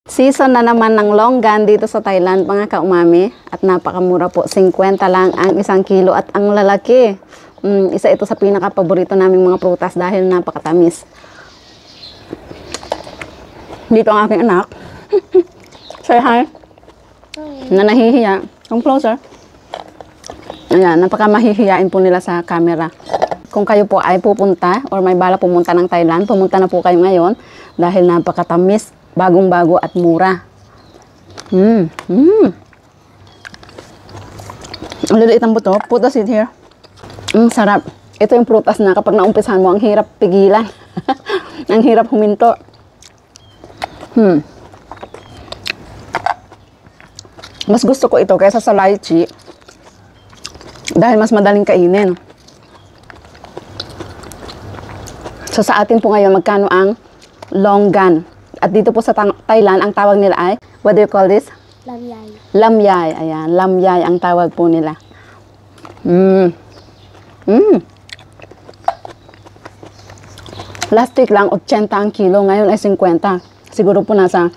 Season na naman ng longgan dito sa Thailand mga kaumami at napakamura po, 50 lang ang 1 kilo at ang lalaki. Isa ito sa pinaka-paborito naming mga prutas dahil napakatamis. Dito ang aking anak. Say hi. Na nahihiya. Come closer. Ayan, napaka-mahihiyain po nila sa camera. Kung kayo po ay pupunta or may bala pumunta ng Thailand, pumunta na po kayo ngayon dahil napakatamis. Bagong-bago at mura. Ang liliit ang buto. Put the seed here. Sarap. Ito yung prutas na kapag naumpisahan mo, ang hirap pigilan. Ang hirap huminto. Mas gusto ko ito kaysa sa lychee. Dahil mas madaling kainin. So sa atin po ngayon, magkano ang longgan? At dito po sa Thailand, ang tawag nila ay, what do you call this? Lamyay. Lamyay. Ayan, lamyay ang tawag po nila. Last week lang, 80 ang kilo. Ngayon ay 50. Siguro po nasa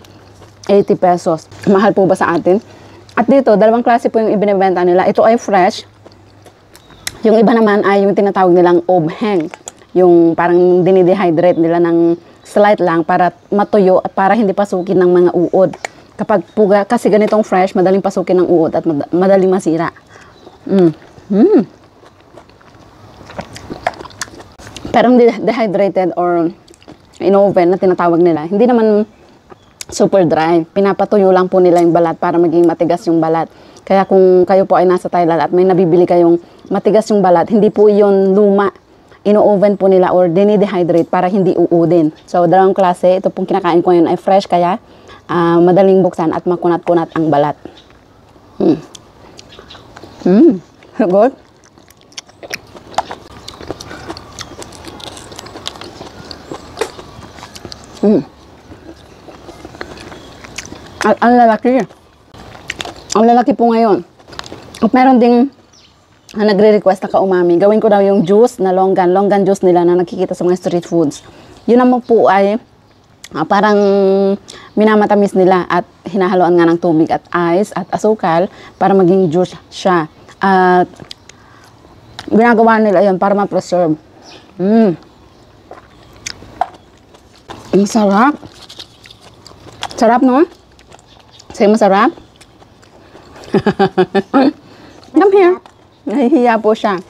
80 pesos. Mahal po ba sa atin? At dito, dalawang klase po yung ibinibenta nila. Ito ay fresh. Yung iba naman ay yung tinatawag nilang obheng. Yung parang dinidehydrate nila ng slight lang para matuyo at para hindi pasukin ng mga uod. Kapag puga, kasi ganitong fresh, madaling pasukin ng uod at madaling masira. Pero dehydrated or in oven na tinatawag nila, hindi naman super dry. Pinapatuyo lang po nila yung balat para maging matigas yung balat. Kaya kung kayo po ay nasa Thailand at may nabibili kayong matigas yung balat, hindi po yun luma. Ino-oven po nila or dinidehydrate para hindi uudin. So, dalawang klase. Ito pong kinakain ko ngayon ay fresh kaya madaling buksan at makunat-kunat ang balat. Good. Ang lalaki. Ang lalaki po ngayon. At meron ding nagre-request na kaumami, gawin ko daw yung juice na longgan juice nila na nakikita sa mga street foods. Yun naman po ay parang minamatamis nila at hinahaluan nga ng tubig at ice at asukal para maging juice siya. At ginagawa nila yun para ma-preserve. Ang sarap. Sarap, no? Say masarap. Come here. Nahihiya po siya.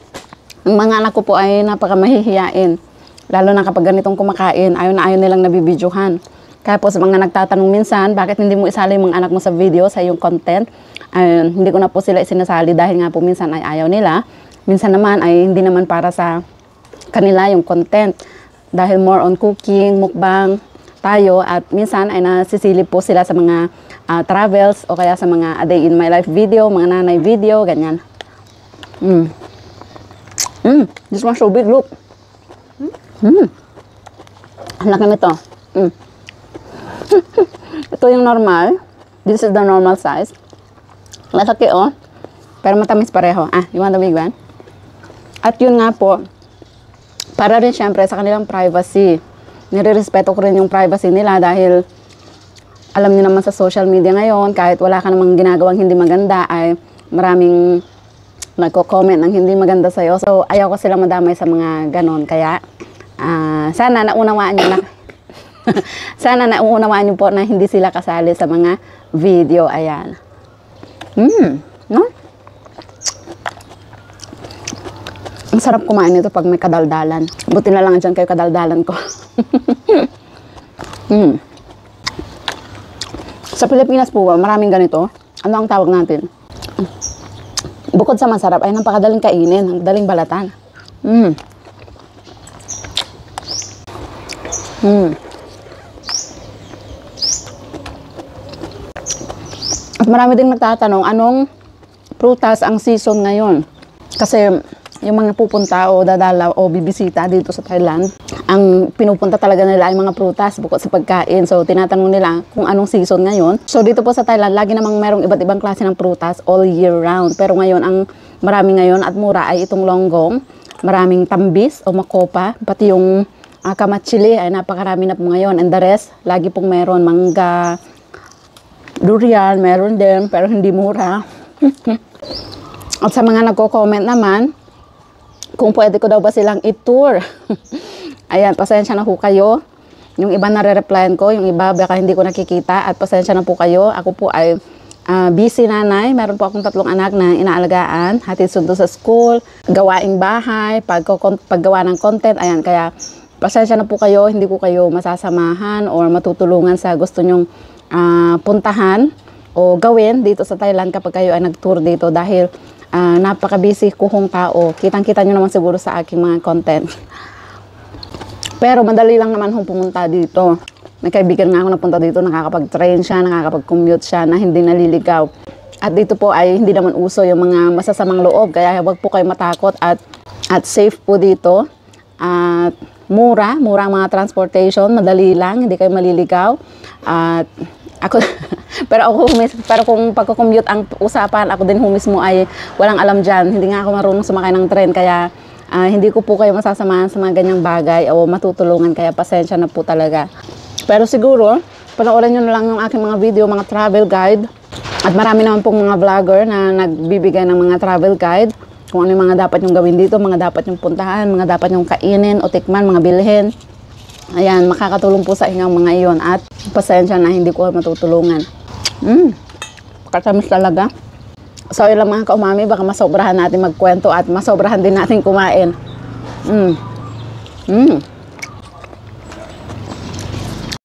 Ang mga anak ko po ay napaka-mahihiyain. Lalo na kapag ganitong kumakain, ayaw na ayaw nilang nabibidyohan. Kaya po sa mga nagtatanong minsan, bakit hindi mo isali yung mga anak mo sa video, sa yung content? Hindi ko na po sila isinasali dahil nga po minsan ay ayaw nila. Minsan naman ay hindi naman para sa kanila yung content. Dahil more on cooking, mukbang tayo. At minsan ay nasisilip po sila sa mga travels o kaya sa mga a day in my life video, mga nanay video, ganyan. This one so big, look. Ang laki nito. Ito yung normal. This is the normal size. Lalaki, oh. Pero matamis pareho. You want the big one? At yun nga po, para rin syempre sa kanilang privacy. Nire-respeto ko rin yung privacy nila dahil alam niyo naman sa social media ngayon, kahit wala ka namang ginagawang hindi maganda, ay maraming nagko-comment ng hindi maganda sa'yo. So, ayaw ko sila madamay sa mga ganon. Kaya, sana naunawaan nyo na, sana naunawaan nyo po na hindi sila kasali sa mga video. Ayan. No? Ang sarap kumain nito pag may kadaldalan. Buti na lang dyan kayo kadaldalan ko. Sa Pilipinas po, maraming ganito. Ano ang tawag natin? Bukod sa masarap, ay napakadaling kainin, ang daling balatan. At marami ding nagtatanong, anong prutas ang season ngayon? Kasi yung mga pupunta o dadalaw o bibisita dito sa Thailand, ang pinupunta talaga nila ay mga prutas bukod sa pagkain. So, tinatanong nila kung anong season ngayon. So, dito po sa Thailand, lagi namang merong iba't ibang klase ng prutas all year round. Pero ngayon, ang marami ngayon at mura ay itong longgong. Maraming tambis o makopa. Pati yung kamatsili ay napakarami na po ngayon. And the rest, lagi pong meron mangga, Durian, meron din, pero hindi mura. At sa mga nagko-comment naman, kung pwede ko daw ba silang i-tour. Ayan, pasensya na po kayo. Yung iba nare-replyan ko, yung iba baka hindi ko nakikita. At pasensya na po kayo. Ako po ay busy nanay. Meron po akong 3 anak na inaalagaan. Hatid sundo sa school, gawaing bahay, paggawa ng content. Ayan, kaya pasensya na po kayo. Hindi ko kayo masasamahan or matutulungan sa gusto nyong puntahan o gawin dito sa Thailand kapag kayo ay nag-tour dito. Dahil napaka-busy kuhong tao. Kitang-kita nyo naman siguro sa aking mga content. Pero madali lang naman hong pumunta dito. May kaibigan nga ako napunta dito, nakakapag-train siya, nakakapag-commute siya na hindi naliligaw. At dito po ay hindi naman uso yung mga masasamang loob. Kaya wag po kayo matakot at safe po dito. At mura ang mga transportation, madali lang, hindi kayo maliligaw. At ako pero kung pagko-commute ang usapan, ako din mismo ay walang alam diyan. Hindi nga ako marunong sumakay ng tren, kaya hindi ko po kayo masasamahan sa mga ganyang bagay o matutulungan, kaya pasensya na po talaga. Pero siguro, panoorin nyo na lang yung aking mga video, mga travel guide. At marami naman pong mga vlogger na nagbibigay ng mga travel guide. Kung ano yung mga dapat yung gawin dito, mga dapat yung puntahan, mga dapat yung kainin o tikman, mga bilhin. Ayan, makakatulong po sa inyo ang mga iyon. At pasensya na, hindi ko matutulungan. Katamis talaga. So, yun lang mga kaumami, baka masobrahan natin magkwento at masobrahan din natin kumain.